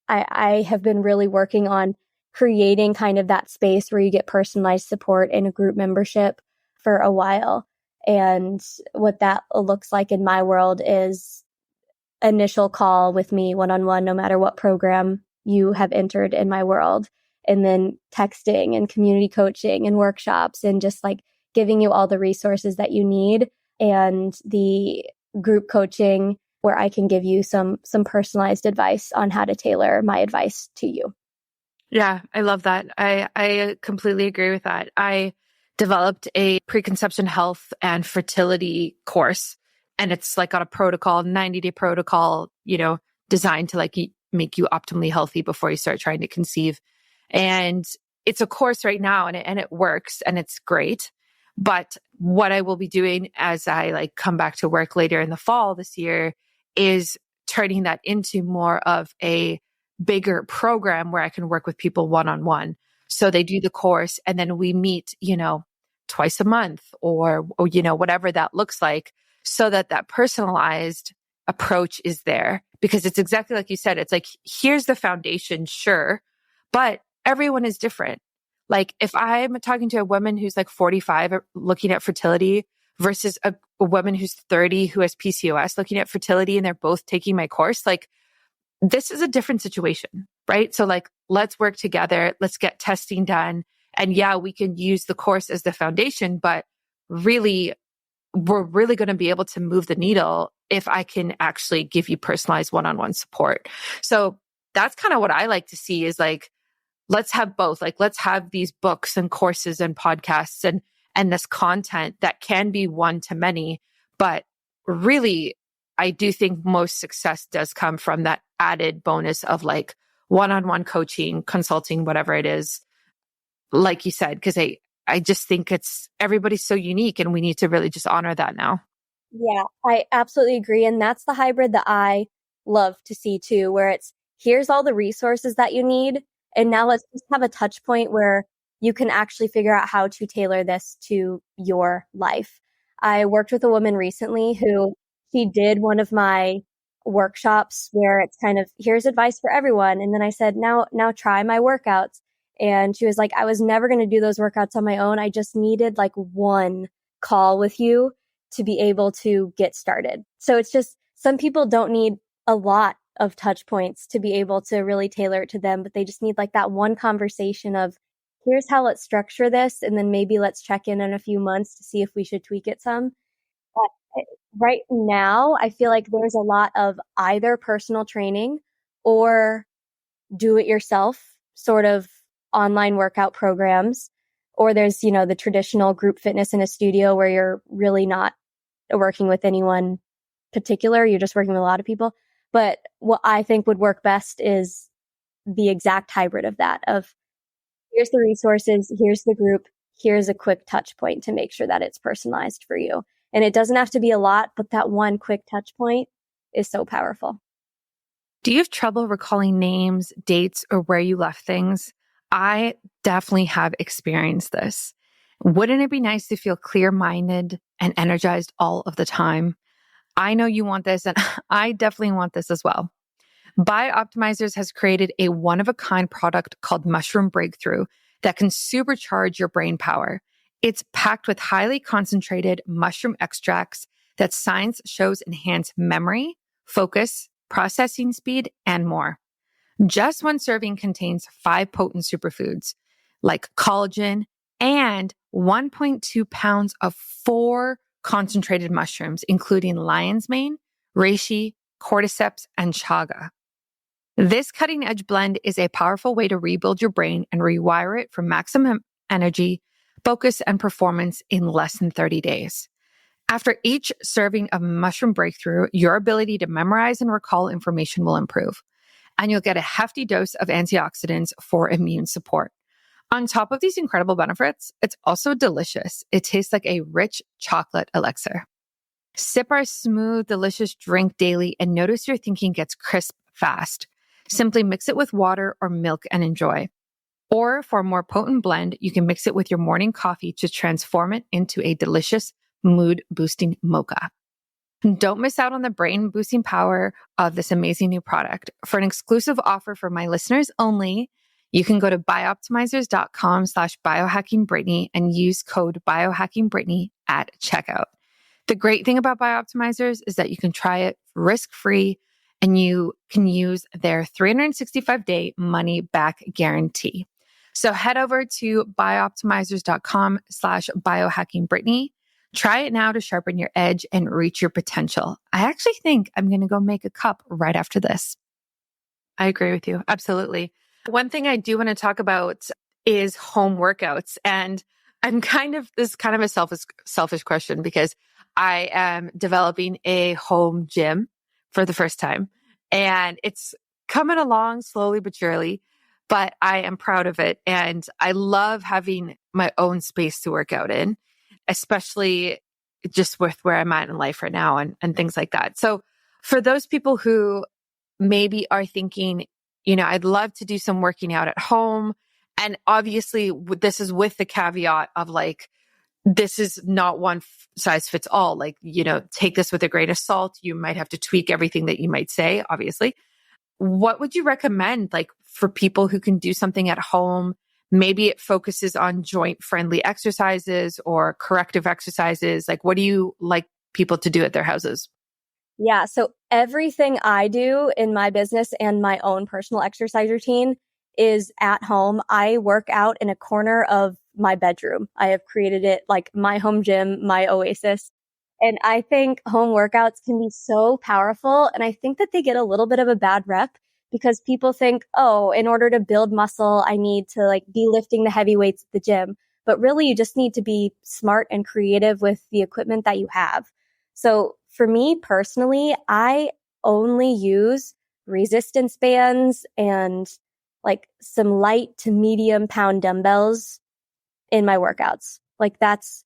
I have been really working on creating kind of that space where you get personalized support in a group membership for a while. And what that looks like in my world is initial call with me one-on-one, no matter what program you have entered in my world. And then texting and community coaching and workshops and just like giving you all the resources that you need and the group coaching where I can give you some personalized advice on how to tailor my advice to you. Yeah, I love that. I completely agree with that. I developed a preconception health and fertility course, and it's like got a protocol, 90-day protocol, designed to like make you optimally healthy before you start trying to conceive. And it's a course right now and it works and it's great. But what I will be doing as I like come back to work later in the fall this year is turning that into more of a bigger program where I can work with people one-on-one. So they do the course and then we meet, twice a month or whatever that looks like so that personalized approach is there because it's exactly like you said. It's like, here's the foundation, sure, but everyone is different. Like if I'm talking to a woman who's like 45 looking at fertility versus a woman who's 30 who has PCOS looking at fertility and they're both taking my course, like this is a different situation, right? So like, let's work together. Let's get testing done. And yeah, we can use the course as the foundation, but really, we're really going to be able to move the needle if I can actually give you personalized one-on-one support. So that's kind of what I like to see is like, let's have both. Like, let's have these books and courses and podcasts and this content that can be one to many, but really, I do think most success does come from that added bonus of like one-on-one coaching, consulting, whatever it is, like you said, because I just think everybody's so unique and we need to really just honor that now. Yeah, I absolutely agree. And that's the hybrid that I love to see too, where it's here's all the resources that you need. And now let's just have a touch point where you can actually figure out how to tailor this to your life. I worked with a woman recently who she did one of my workshops where it's kind of here's advice for everyone. And then I said, now try my workouts. And she was like, I was never going to do those workouts on my own. I just needed like one call with you to be able to get started. So it's just some people don't need a lot of touch points to be able to really tailor it to them, but they just need like that one conversation of here's how let's structure this. And then maybe let's check in a few months to see if we should tweak it some. But right now, I feel like there's a lot of either personal training or do it yourself sort of online workout programs. Or there's, the traditional group fitness in a studio where you're really not working with anyone particular. You're just working with a lot of people. But what I think would work best is the exact hybrid of that, of here's the resources, here's the group, here's a quick touch point to make sure that it's personalized for you. And it doesn't have to be a lot, but that one quick touch point is so powerful. Do you have trouble recalling names, dates, or where you left things? I definitely have experienced this. Wouldn't it be nice to feel clear-minded and energized all of the time? I know you want this, and I definitely want this as well. Bioptimizers has created a one-of-a-kind product called Mushroom Breakthrough that can supercharge your brain power. It's packed with highly concentrated mushroom extracts that science shows enhance memory, focus, processing speed, and more. Just one serving contains 5 potent superfoods like collagen and 1.2 pounds of 4 concentrated mushrooms, including lion's mane, reishi, cordyceps, and chaga. This cutting edge blend is a powerful way to rebuild your brain and rewire it for maximum energy, focus, and performance in less than 30 days. After each serving of Mushroom Breakthrough, your ability to memorize and recall information will improve, and you'll get a hefty dose of antioxidants for immune support. On top of these incredible benefits, it's also delicious. It tastes like a rich chocolate elixir. Sip our smooth, delicious drink daily and notice your thinking gets crisp fast. Simply mix it with water or milk and enjoy. Or for a more potent blend, you can mix it with your morning coffee to transform it into a delicious mood-boosting mocha. Don't miss out on the brain-boosting power of this amazing new product. For an exclusive offer for my listeners only, you can go to bioptimizers.com/biohackingbrittany and use code biohackingbrittany at checkout. The great thing about Bioptimizers is that you can try it risk-free and you can use their 365-day money-back guarantee. So head over to bioptimizers.com/biohackingbrittany. Try it now to sharpen your edge and reach your potential. I actually think I'm going to go make a cup right after this. I agree with you. Absolutely. One thing I do want to talk about is home workouts. And this is kind of a selfish question because I am developing a home gym for the first time. And it's coming along slowly but surely, but I am proud of it. And I love having my own space to work out in, especially just with where I'm at in life right now and things like that. So for those people who maybe are thinking, I'd love to do some working out at home. And obviously this is with the caveat of this is not one size fits all. Take this with a grain of salt. You might have to tweak everything that you might say, obviously. What would you recommend, for people who can do something at home? Maybe it focuses on joint friendly exercises or corrective exercises. What do you like people to do at their houses? Yeah. So everything I do in my business and my own personal exercise routine is at home. I work out in a corner of my bedroom. I have created it like my home gym, my oasis. And I think home workouts can be so powerful. And I think that they get a little bit of a bad rep because people think, oh, in order to build muscle, I need to be lifting the heavy weights at the gym. But really, you just need to be smart and creative with the equipment that you have. So for me personally, I only use resistance bands and some light to medium pound dumbbells in my workouts. That's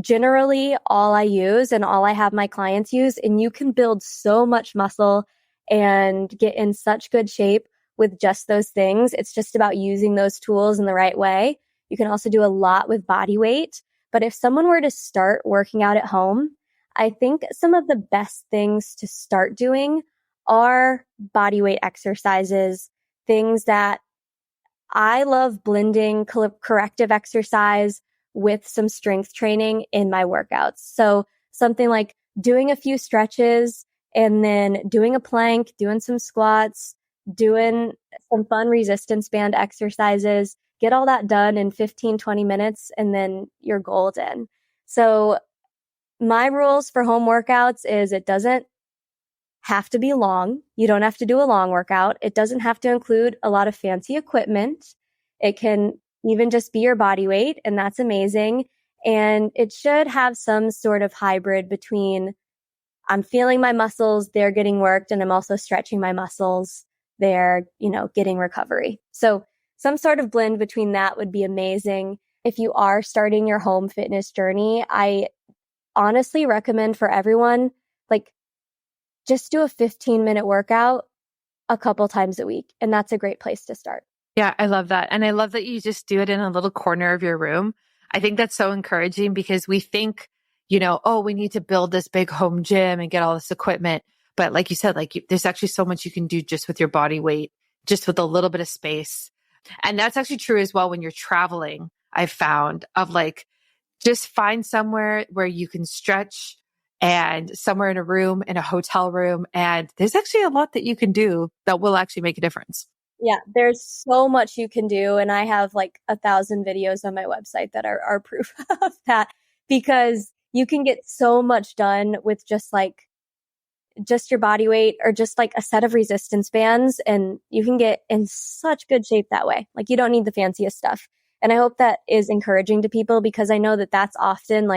generally all I use and all I have my clients use. And you can build so much muscle and get in such good shape with just those things. It's just about using those tools in the right way. You can also do a lot with body weight. But if someone were to start working out at home, I think some of the best things to start doing are body weight exercises, things that I love blending corrective exercise with some strength training in my workouts. So something like doing a few stretches and then doing a plank, doing some squats, doing some fun resistance band exercises, get all that done in 15, 20 minutes, and then you're golden. So my rules for home workouts is it doesn't have to be long. You don't have to do a long workout. It doesn't have to include a lot of fancy equipment. It can even just be your body weight, and that's amazing. And it should have some sort of hybrid between I'm feeling my muscles, they're getting worked, and I'm also stretching my muscles, they're, getting recovery. So some sort of blend between that would be amazing. If you are starting your home fitness journey, I honestly recommend for everyone, like, just do a 15-minute workout a couple times a week. And that's a great place to start. Yeah, I love that. And I love that you just do it in a little corner of your room. I think that's so encouraging because we think, oh, we need to build this big home gym and get all this equipment. But like you said, there's actually so much you can do just with your body weight, just with a little bit of space. And that's actually true as well when you're traveling, I've found, of just find somewhere where you can stretch and somewhere in a room, in a hotel room. And there's actually a lot that you can do that will actually make a difference. Yeah, there's so much you can do. And I have 1,000 videos on my website that are proof of that, because you can get so much done with just your body weight or just a set of resistance bands. And you can get in such good shape that way. You don't need the fanciest stuff. And I hope that is encouraging to people, because I know that that's often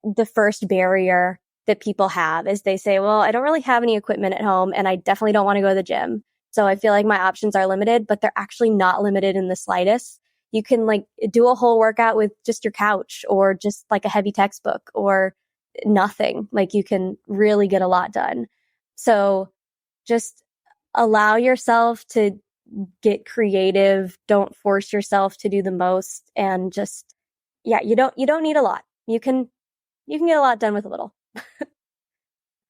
the first barrier that people have is they say, well, I don't really have any equipment at home and I definitely don't want to go to the gym. So I feel like my options are limited, but they're actually not limited in the slightest. You can do a whole workout with just your couch or just a heavy textbook or nothing. You can really get a lot done. So just allow yourself to get creative. Don't force yourself to do the most, and just, you don't need a lot. You can get a lot done with a little.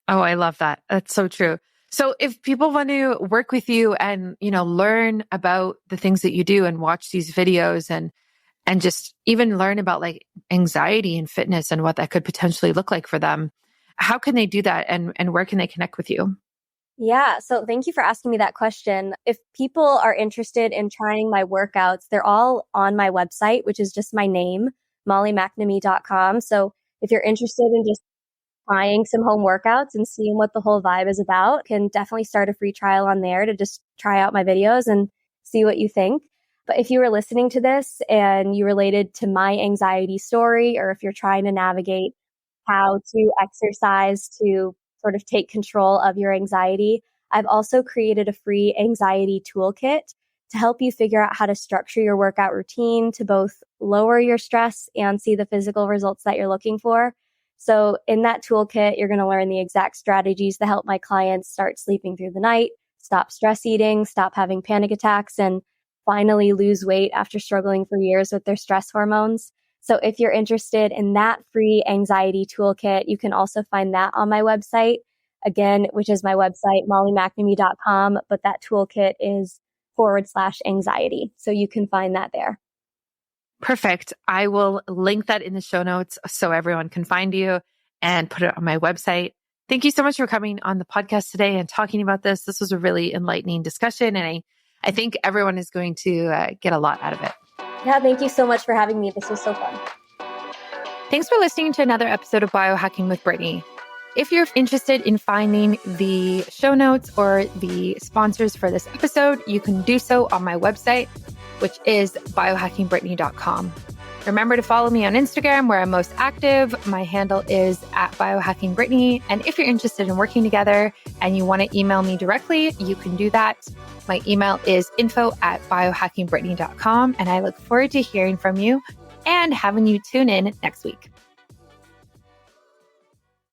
Oh, I love that. That's so true. So if people want to work with you and, learn about the things that you do and watch these videos and just even learn about anxiety and fitness and what that could potentially look like for them, how can they do that and where can they connect with you? Yeah. So thank you for asking me that question. If people are interested in trying my workouts, they're all on my website, which is just my name, mollymcnamee.com. So if you're interested in just trying some home workouts and seeing what the whole vibe is about, can definitely start a free trial on there to just try out my videos and see what you think. But if you were listening to this and you related to my anxiety story, or if you're trying to navigate how to exercise to sort of take control of your anxiety, I've also created a free anxiety toolkit to help you figure out how to structure your workout routine to both lower your stress and see the physical results that you're looking for. So in that toolkit, you're going to learn the exact strategies to help my clients start sleeping through the night, stop stress eating, stop having panic attacks, and finally lose weight after struggling for years with their stress hormones. So if you're interested in that free anxiety toolkit, you can also find that on my website, again, which is my website, mollymcnamee.com, but that toolkit is /anxiety. So you can find that there. Perfect. I will link that in the show notes so everyone can find you and put it on my website. Thank you so much for coming on the podcast today and talking about this. This was a really enlightening discussion, and I think everyone is going to get a lot out of it. Yeah, thank you so much for having me. This was so fun. Thanks for listening to another episode of Biohacking with Brittany. If you're interested in finding the show notes or the sponsors for this episode, you can do so on my website, which is biohackingbrittany.com. Remember to follow me on Instagram, where I'm most active. My handle is @biohackingbrittany. And if you're interested in working together and you want to email me directly, you can do that. My email is info@biohackingbrittany.com. And I look forward to hearing from you and having you tune in next week.